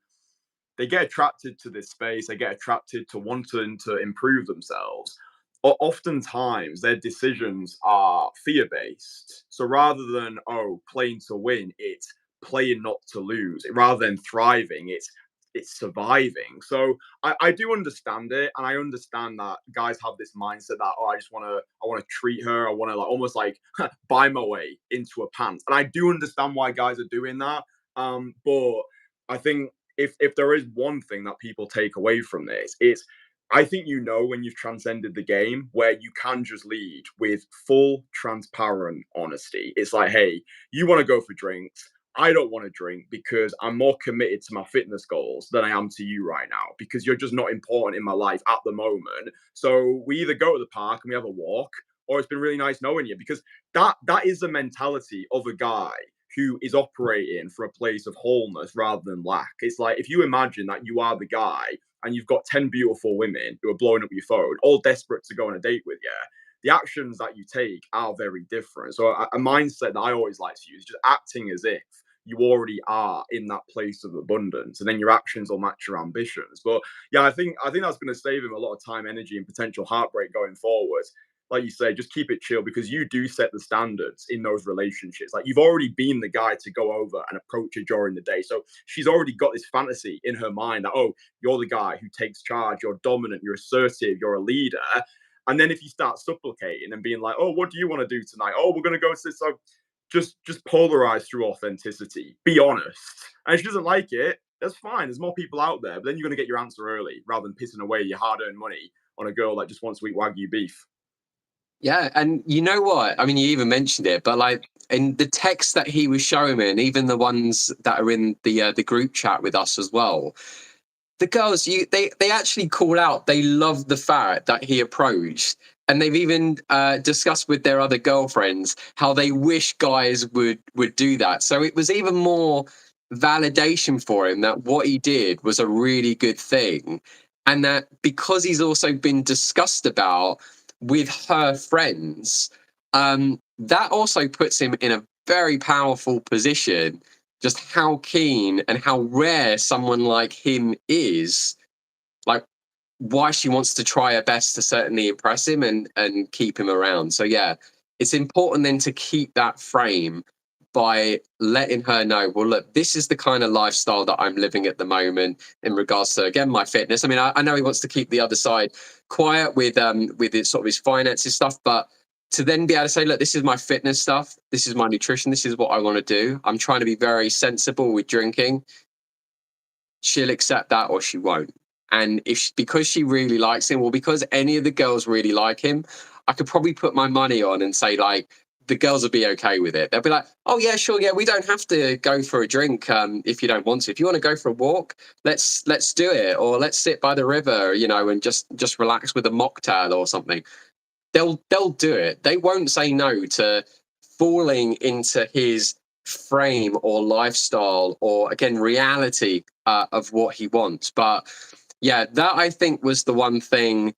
they get attracted to this space, they get attracted to wanting to improve themselves. Oftentimes, their decisions are fear based. So rather than, oh, playing to win, it's playing not to lose. Rather than thriving, it's surviving. So I do understand it, and I understand that guys have this mindset that, oh, I want to treat her, I want to like almost like buy my way into a pants, and I do understand why guys are doing that. But I think if there is one thing that people take away from this, it's I think you know when you've transcended the game where you can just lead with full, transparent honesty. It's like, hey, you want to go for drinks. I don't want to drink because I'm more committed to my fitness goals than I am to you right now, because you're just not important in my life at the moment. So we either go to the park and we have a walk, or it's been really nice knowing you, because that is the mentality of a guy who is operating from a place of wholeness rather than lack. It's like if you imagine that you are the guy and you've got 10 beautiful women who are blowing up your phone, all desperate to go on a date with you, the actions that you take are very different. So a mindset that I always like to use is just acting as if you already are in that place of abundance, and then your actions will match your ambitions. But yeah, I think that's going to save him a lot of time, energy, and potential heartbreak going forward. Like you say, just keep it chill, because you do set the standards in those relationships. Like you've already been the guy to go over and approach her during the day. So she's already got this fantasy in her mind that, oh, you're the guy who takes charge, you're dominant, you're assertive, you're a leader. And then if you start supplicating and being like, oh, what do you want to do tonight? Oh, we're going to go to this. So just polarize through authenticity. Be honest. And if she doesn't like it, that's fine. There's more people out there. But then you're going to get your answer early rather than pissing away your hard-earned money on a girl that just wants to eat Wagyu beef. Yeah, and you know what? I mean, you even mentioned it, but like in the text that he was showing me, and even the ones that are in the group chat with us as well, the girls, they actually call out. They love the fact that he approached, and they've even discussed with their other girlfriends how they wish guys would do that. So it was even more validation for him that what he did was a really good thing, and that because he's also been discussed about with her friends, that also puts him in a very powerful position, just how keen and how rare someone like him is, like why she wants to try her best to certainly impress him and keep him around. So yeah, it's important then to keep that frame by letting her know, well, look, this is the kind of lifestyle that I'm living at the moment in regards to, again, my fitness. I mean, I know he wants to keep the other side quiet with his sort of his finances stuff, but to then be able to say, look, this is my fitness stuff, this is my nutrition, this is what I want to do. I'm trying to be very sensible with drinking. She'll accept that or she won't. And if because she really likes him, or because any of the girls really like him, I could probably put my money on and say like the girls will be okay with it. They'll be like, oh yeah, sure, yeah, we don't have to go for a drink if you don't want to. If you want to go for a walk, let's do it, or let's sit by the river, you know, and just relax with a mocktail or something. They'll do it. They won't say no to falling into his frame or lifestyle or again reality of what he wants. But yeah, that I think was the one thing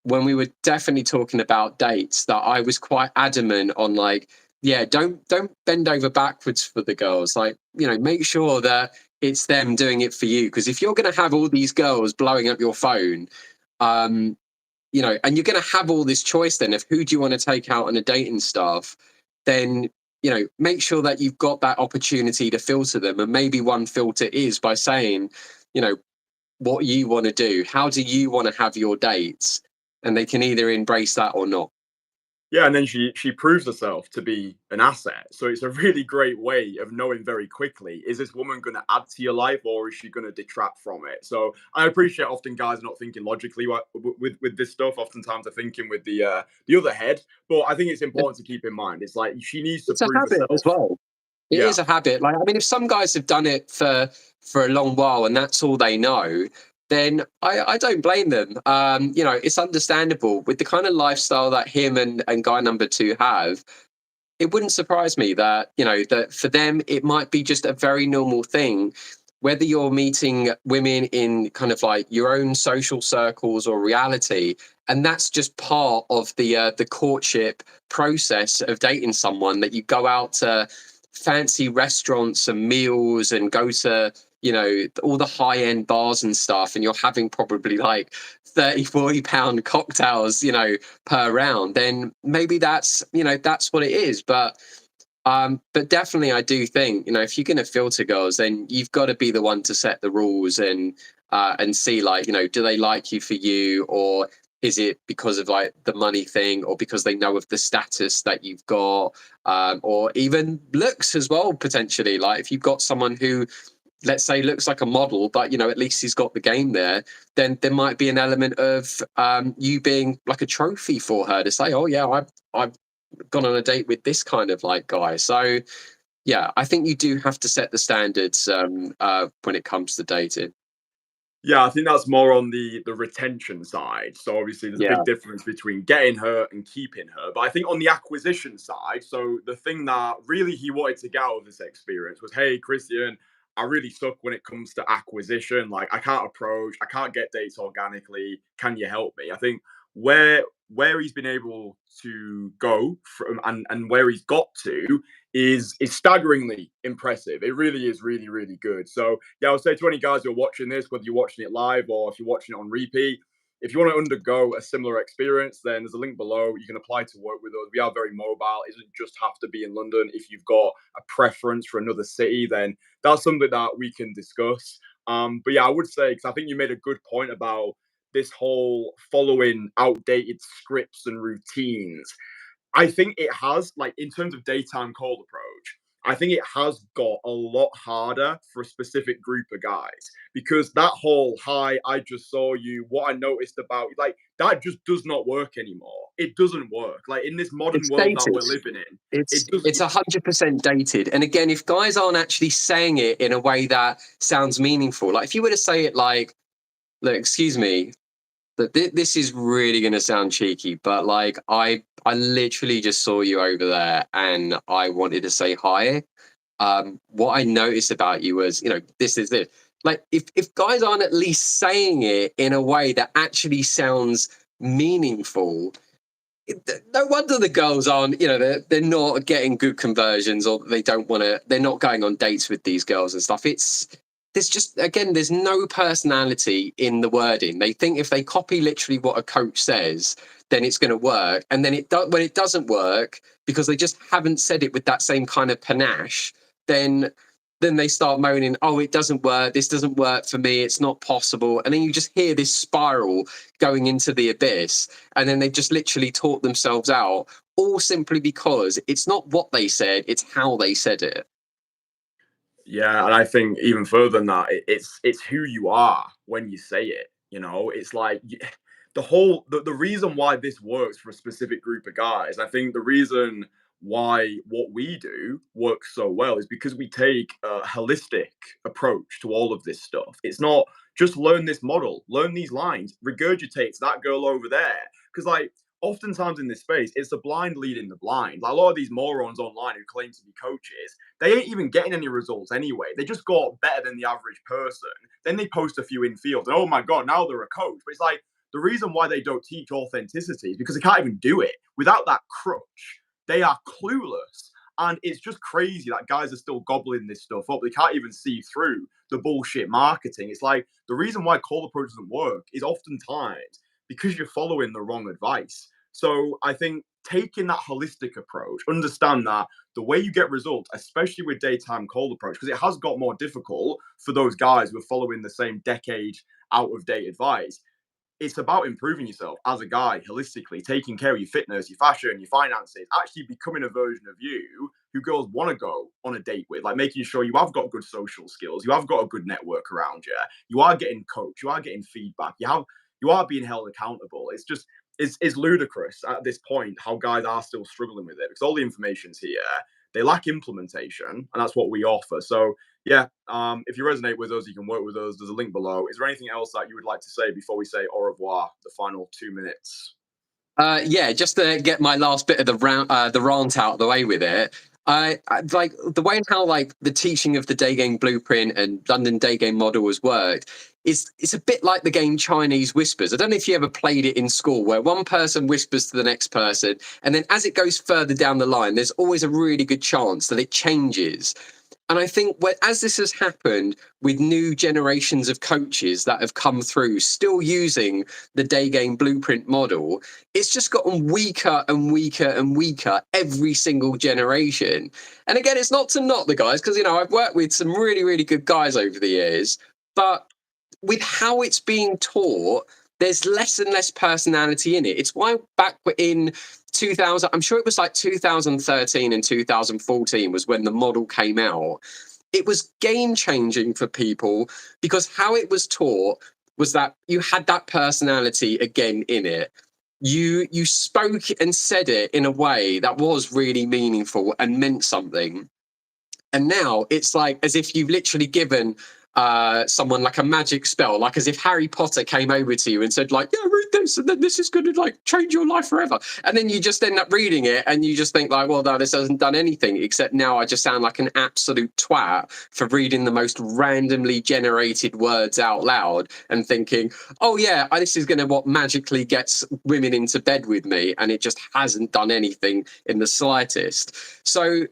when we were definitely talking about dates that I was quite adamant on, like, yeah, don't bend over backwards for the girls. Like, you know, make sure that it's them doing it for you. Because if you're going to have all these girls blowing up your phone, um, you know, and you're going to have all this choice then of who do you want to take out on a date and stuff, then, you know, make sure that you've got that opportunity to filter them. And maybe one filter is by saying, you know, what you want to do. How do you want to have your dates? And they can either embrace that or not. Yeah, and then she proves herself to be an asset. So it's a really great way of knowing very quickly, is this woman going to add to your life or is she going to detract from it? So I appreciate often guys are not thinking logically with this stuff. Oftentimes they're thinking with the other head. But I think it's important to keep in mind. It's like she needs to It's a prove habit as herself. well. It Yeah. is a habit. Like, I mean, if some guys have done it for a long while and that's all they know, then I don't blame them. You know, it's understandable with the kind of lifestyle that him and guy number two have. It wouldn't surprise me that, you know, that for them it might be just a very normal thing, whether you're meeting women in kind of like your own social circles or reality, and that's just part of the courtship process of dating someone, that you go out to fancy restaurants and meals and go to, you know, all the high end bars and stuff, and you're having probably like 30-40 pound cocktails, you know, per round, then maybe that's, you know, that's what it is. But definitely I do think, you know, if you're going to filter girls, then you've got to be the one to set the rules and see, like, you know, do they like you for you, or is it because of like the money thing, or because they know of the status that you've got, or even looks as well, potentially. Like if you've got someone who, let's say, looks like a model, but you know, at least he's got the game there, then there might be an element of you being like a trophy for her to say, oh yeah, I've gone on a date with this kind of like guy. So yeah, I think you do have to set the standards when it comes to dating. Yeah, I think that's more on the retention side. So obviously there's a Yeah. big difference between getting her and keeping her. But I think on the acquisition side, so the thing that really he wanted to get out of this experience was, hey, Kristian, I really suck when it comes to acquisition. Like I can't approach, I can't get dates organically. Can you help me? I think where he's been able to go from and where he's got to is staggeringly impressive. It really is really, really good. So yeah, I would say to any guys who are watching this, whether you're watching it live or if you're watching it on repeat, if you want to undergo a similar experience, then there's a link below. You can apply to work with us. We are very mobile. It doesn't just have to be in London. If you've got a preference for another city, then that's something that we can discuss. But yeah, I would say, because I think you made a good point about this whole following outdated scripts and routines. I think it has, like, in terms of daytime cold approach, I think it has got a lot harder for a specific group of guys because that whole hi, I just saw you, what I noticed about you, like that just does not work anymore. It doesn't work. Like in this modern It's world that dated. we're living in, It's it doesn't. it's 100% dated. And again, if guys aren't actually saying it in a way that sounds meaningful, like if you were to say it like, look, excuse me, that this is really going to sound cheeky, but like I literally just saw you over there and I wanted to say hi. What I noticed about you was, you know, this is it. Like if guys aren't at least saying it in a way that actually sounds meaningful, no wonder the girls aren't, you know, they're not getting good conversions, or they don't want to, they're not going on dates with these girls and stuff. It's, there's just, again, there's no personality in the wording. They think if they copy literally what a coach says, then it's going to work, and then when it doesn't work because they just haven't said it with that same kind of panache, then they start moaning, oh, it doesn't work, this doesn't work for me, it's not possible. And then you just hear this spiral going into the abyss, and then they've just literally taught themselves out, all simply because it's not what they said, it's how they said it. Yeah, and I think even further than that, it's who you are when you say it. You know, it's like the reason why this works for a specific group of guys, I think the reason why what we do works so well is because we take a holistic approach to all of this stuff. It's not just learn this model, learn these lines, regurgitate to that girl over there. Because like oftentimes in this space, it's the blind leading the blind. Like a lot of these morons online who claim to be coaches, they ain't even getting any results anyway. They just got better than the average person. Then they post a few in field, and oh my god, now they're a coach. But it's like the reason why they don't teach authenticity is because they can't even do it. Without that crutch, they are clueless. And it's just crazy that guys are still gobbling this stuff up. They can't even see through the bullshit marketing. It's like the reason why cold approach doesn't work is oftentimes because you're following the wrong advice. So I think taking that holistic approach, understand that the way you get results, especially with daytime cold approach, because it has got more difficult for those guys who are following the same decade out of date advice. It's about improving yourself as a guy holistically, taking care of your fitness, your fashion, your finances, actually becoming a version of you who girls want to go on a date with, like making sure you have got good social skills, you have got a good network around you, you are getting coached, you are getting feedback, you are being held accountable. It's just it's ludicrous at this point how guys are still struggling with it because all the information's here. They lack implementation, and that's what we offer. So yeah, if you resonate with us, you can work with us. There's a link below. Is there anything else that you would like to say before we say au revoir, the final 2 minutes? Yeah, just to get my last bit of the rant out of the way with it. I like the way and how like the teaching of the day game blueprint and London day game model has worked. It's a bit like the game Chinese whispers. I don't know if you ever played it in school, where one person whispers to the next person, and then as it goes further down the line, there's always a really good chance that it changes. And I think as this has happened with new generations of coaches that have come through, still using the day game blueprint model, it's just gotten weaker and weaker and weaker every single generation. And again, it's not to knock the guys, because, you know, I've worked with some really, really good guys over the years, but with how it's being taught, there's less and less personality in it. It's why back in 2000, I'm sure it was like 2013 and 2014 was when the model came out. It was game changing for people because how it was taught was that you had that personality again in it. You spoke and said it in a way that was really meaningful and meant something. And now it's like as if you've literally given someone like a magic spell, like as if Harry Potter came over to you and said, like, yeah, read this, and then this is going to like change your life forever. And then you just end up reading it, and you just think, like, well, no, this hasn't done anything except now I just sound like an absolute twat for reading the most randomly generated words out loud and thinking, oh yeah, this is going to what magically gets women into bed with me, and it just hasn't done anything in the slightest. So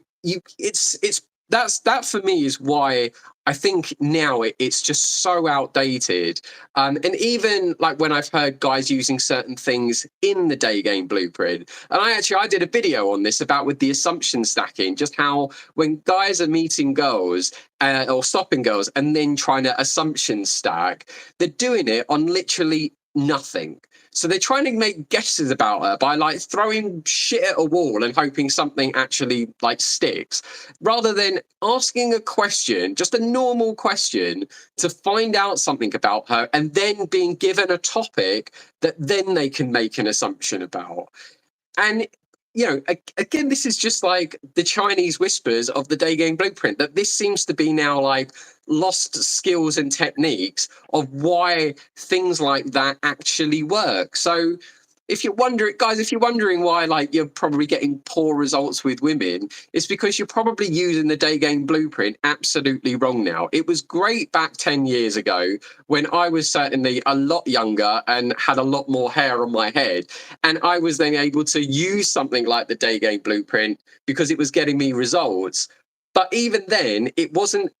that for me is why I think now it's just so outdated. And even like when I've heard guys using certain things in the day game blueprint, and I did a video on this about with the assumption stacking, just how when guys are meeting girls or stopping girls and then trying to assumption stack, they're doing it on literally nothing. So they're trying to make guesses about her by like throwing shit at a wall and hoping something actually like sticks, rather than asking a question, just a normal question, to find out something about her and then being given a topic that then they can make an assumption about. And you know, again, this is just like the Chinese whispers of the day game blueprint, that this seems to be now like lost skills and techniques of why things like that actually work. So if you're wondering, guys, if you're wondering why like you're probably getting poor results with women, it's because you're probably using the day game blueprint absolutely wrong now. It was great back 10 years ago when I was certainly a lot younger and had a lot more hair on my head, and I was then able to use something like the day game blueprint because it was getting me results. But even then, it wasn't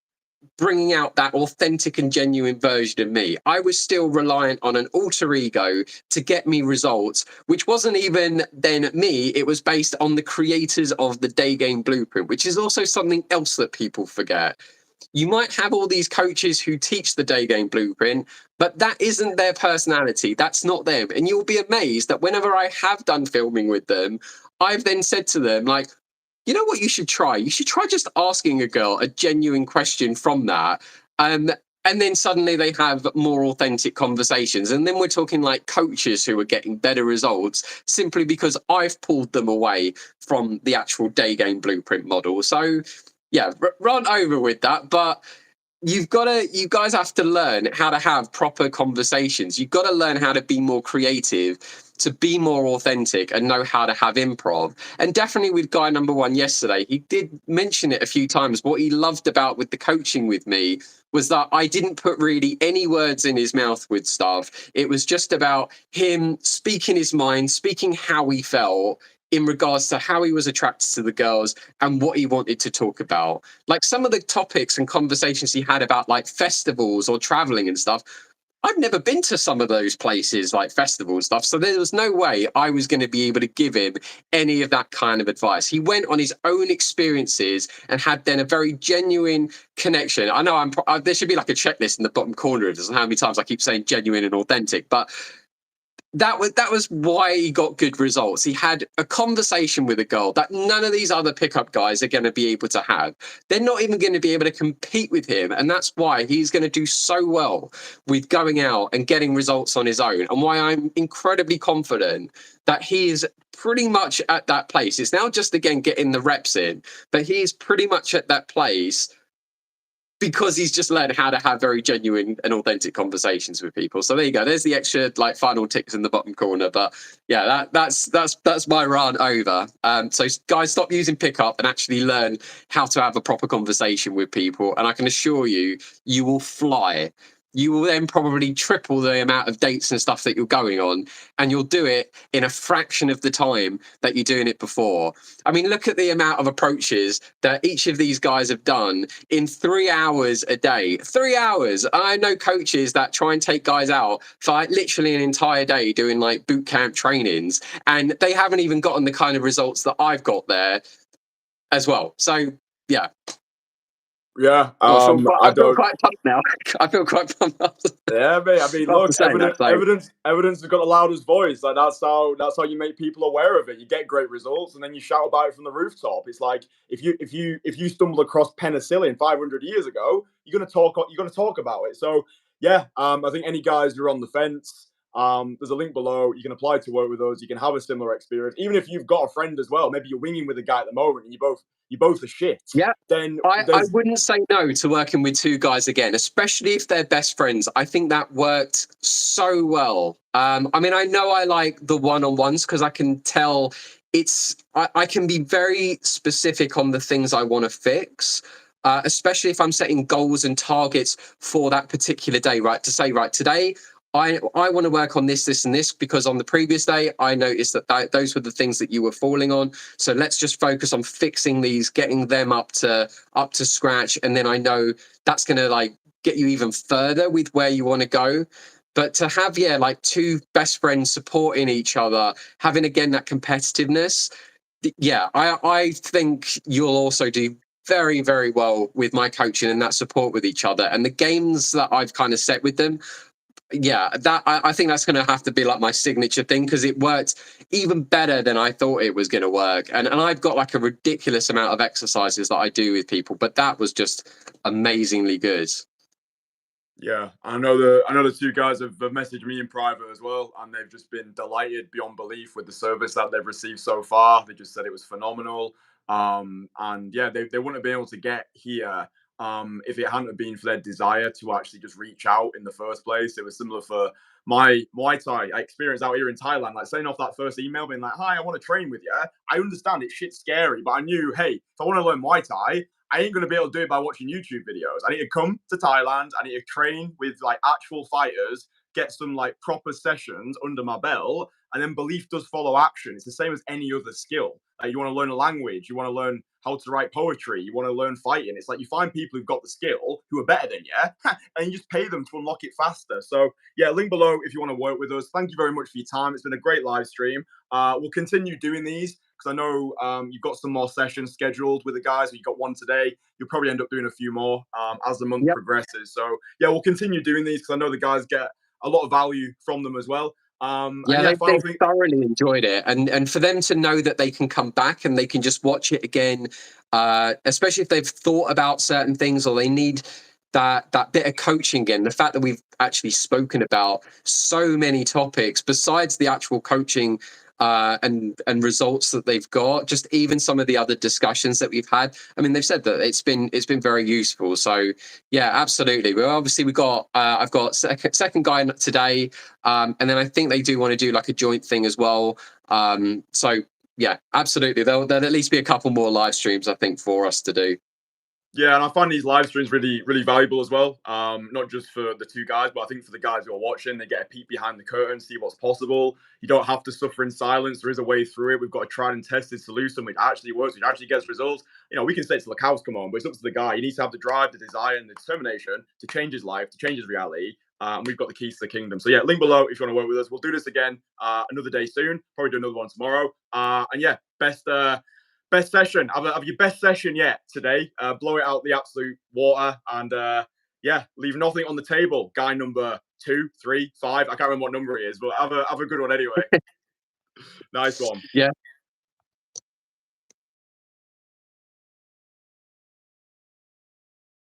bringing out that authentic and genuine version of me. I was still reliant on an alter ego to get me results, which wasn't even then me. It was based on the creators of the day game blueprint, which is also something else that people forget. You might have all these coaches who teach the day game blueprint, but that isn't their personality. That's not them. And you'll be amazed that whenever I have done filming with them, I've then said to them, like, you know what you should try? You should try just asking a girl a genuine question from that. and then suddenly they have more authentic conversations. And then we're talking like coaches who are getting better results simply because I've pulled them away from the actual day game blueprint model. So yeah, run over with that. But you guys have to learn how to have proper conversations. You've got to learn how to be more creative, to be more authentic, and know how to have improv. And definitely with guy number one yesterday, he did mention it a few times. What he loved about with the coaching with me was that I didn't put really any words in his mouth with stuff. It was just about him speaking his mind, speaking how he felt in regards to how he was attracted to the girls and what he wanted to talk about. Like some of the topics and conversations he had about like festivals or traveling and stuff, I've never been to some of those places like festival stuff. So there was no way I was going to be able to give him any of that kind of advice. He went on his own experiences and had then a very genuine connection. I know there should be like a checklist in the bottom corner of this and how many times I keep saying genuine and authentic, but that was why he got good results. He had a conversation with a girl that none of these other pickup guys are going to be able to have. They're not even going to be able to compete with him, and that's why he's going to do so well with going out and getting results on his own, and why I'm incredibly confident that he is pretty much at that place. It's now just again getting the reps in, but he is pretty much at that place because he's just learned how to have very genuine and authentic conversations with people. So there you go. There's the extra like final ticks in the bottom corner. But yeah, that's my rant over. So guys, stop using pickup and actually learn how to have a proper conversation with people. And I can assure you, you will fly. You will then probably triple the amount of dates and stuff that you're going on, and you'll do it in a fraction of the time that you're doing it before. I mean, look at the amount of approaches that each of these guys have done in 3 hours a day. 3 hours. I know coaches that try and take guys out for like literally an entire day doing like boot camp trainings, and they haven't even gotten the kind of results that I've got there as well. So yeah. Yeah, I feel quite pumped now. I feel quite pumped up. Yeah, mate. I mean, look, Evidence has got the loudest voice. Like that's how you make people aware of it. You get great results, and then you shout about it from the rooftop. It's like if you stumble across penicillin 500 years ago, you're gonna talk about it. So yeah, I think any guys who are on the fence, there's a link below. You can apply to work with us. You can have a similar experience, even if you've got a friend as well. Maybe you're winging with a guy at the moment, and you both are shit. Yeah. Then I wouldn't say no to working with two guys again, especially if they're best friends. I think that worked so well. I mean, I know I like the one-on-ones because I can tell I can be very specific on the things I want to fix. Especially if I'm setting goals and targets for that particular day, right? To say, right, today I want to work on this, and this, because on the previous day, I noticed that those were the things that you were falling on. So let's just focus on fixing these, getting them up to scratch. And then I know that's going to like get you even further with where you want to go. But to have, yeah, like two best friends supporting each other, having again that competitiveness. Yeah, I think you'll also do very, very well with my coaching and that support with each other. And the games that I've kind of set with them, yeah, that I think that's going to have to be like my signature thing, because it worked even better than I thought it was going to work. And I've got like a ridiculous amount of exercises that I do with people, but that was just amazingly good. Yeah, I know the two guys have messaged me in private as well, and they've just been delighted beyond belief with the service that they've received so far. They just said it was phenomenal. And yeah, they wouldn't have been able to get here if it hadn't have been for their desire to actually just reach out in the first place. It was similar for my Muay Thai experience out here in Thailand. Like sending off that first email, being like, "Hi, I want to train with you." I understand it's shit scary, but I knew, hey, if I want to learn Muay Thai, I ain't gonna be able to do it by watching YouTube videos. I need to come to Thailand. I need to train with like actual fighters, get some like proper sessions under my belt, and then belief does follow action. It's the same as any other skill. Like you want to learn a language, you want to learn how to write poetry, you want to learn fighting. It's like you find people who've got the skill who are better than you, and you just pay them to unlock it faster. So yeah, link below if you want to work with us. Thank you very much for your time. It's been a great live stream. We'll continue doing these because I know you've got some more sessions scheduled with the guys. You've got one today. You'll probably end up doing a few more as the month progresses. So yeah, we'll continue doing these because I know the guys get a lot of value from them as well. They thoroughly enjoyed it, and for them to know that they can come back and they can just watch it again, especially if they've thought about certain things or they need that bit of coaching again. The fact that we've actually spoken about so many topics besides the actual coaching and results that they've got, just even some of the other discussions that we've had. I mean, they've said that it's been very useful. So yeah, absolutely. Well, obviously we've got I've got second guy today, and then I think they do want to do like a joint thing as well. So yeah, absolutely. There'll at least be a couple more live streams, I think, for us to do. Yeah, and I find these live streams really, really valuable as well. Not just for the two guys, but I think for the guys who are watching, they get a peek behind the curtain, see what's possible. You don't have to suffer in silence. There is a way through it. We've got a tried and tested solution which actually works, which actually gets results. You know, we can say till the cows come on, but it's up to the guy. He needs to have the drive, the desire, and the determination to change his life, to change his reality. And we've got the keys to the kingdom. So yeah, link below if you want to work with us. We'll do this again another day soon. Probably do another one tomorrow. And yeah, best session. Have your best session yet today. Blow it out the absolute water, and yeah, leave nothing on the table. Guy number 2, 3, 5. I can't remember what number he is, but have a good one anyway. Nice one. Yeah.